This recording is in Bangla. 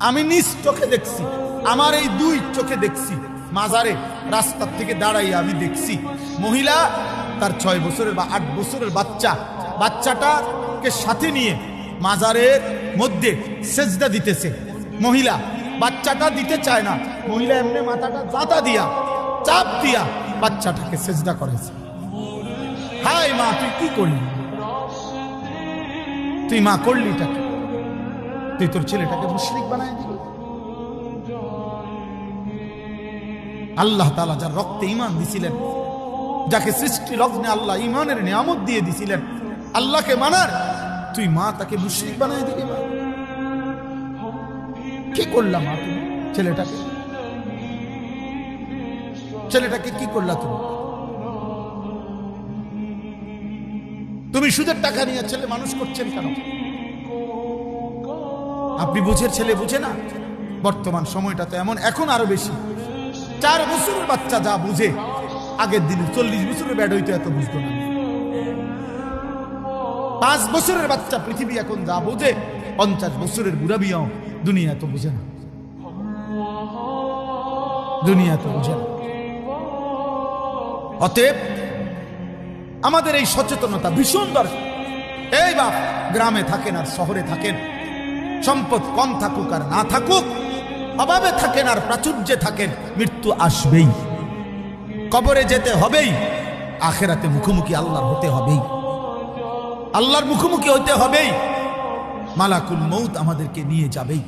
আমি নিজ চোখে দেখছি, আমার এই দুই চোখে দেখছি। মাজারে রাস্তার থেকে দাঁড়াইয়া আমি দেখছি মহিলা তার 6 বছরের বা 8 বছরের বাচ্চাটাকে সাথে নিয়ে মাজারের মধ্যে সেজদা দিতেছে। মহিলা বাচ্চাটা দিতে চায় না, মহিলা এমনি মাথাটা জাতা দিয়া চাপ দিয়া বাচ্চাটাকে সেজদা করেছে। হাই মা, তুই কি করলি? তুই মা করলিটা কি? তুই তোর ছেলেটাকে মুশরিক বানায় দিলি। আল্লাহ তাআলা যার রক্তে ঈমান দিছিলেন, যাকে সৃষ্টি লগ্নে আল্লাহ ঈমানের নিয়ামত দিয়ে দিছিলেন, আল্লাহকে মানার, তুই মা তাকে মুশরিক বানায় দিলি। মা কি করলাম? মা তুমি ছেলেটাকে কি করলা? তুমি সুদের টাকা নিয়ে ছেলে মানুষ করছেন কেন? আপনি বুঝের ছেলে বুঝে না? বর্তমান সময়টা তো এমন, এখন আরো বেশি। 4 বছরের বাচ্চা যা বুঝে, আগের দিনে 40 বছরের ব্যাড হইতো এত বুঝতো না। 5 বছরের বাচ্চা পৃথিবী এখন যা বুঝে, 50 বছরের বুড়া বিয়াও দুনিয়া তো বুঝে না। দুনিয়া তো বুঝে না। অতএব আমাদের এই সচেতনতা ভীষণ দরকার। এই বাপ, গ্রামে থাকেন আর শহরে থাকেন, সম্পদ কম থাকুক আর না থাকুক, অভাবে থাকেন আর প্রাচুর্যে থাকেন, মৃত্যু আসবেই, কবরে যেতে হবেই, আখেরাতে মুখোমুখি আল্লাহর হতে হবেই, আল্লাহর মুখোমুখি হতে হবেই, মালাকুল মউত আমাদেরকে নিয়ে যাবেই।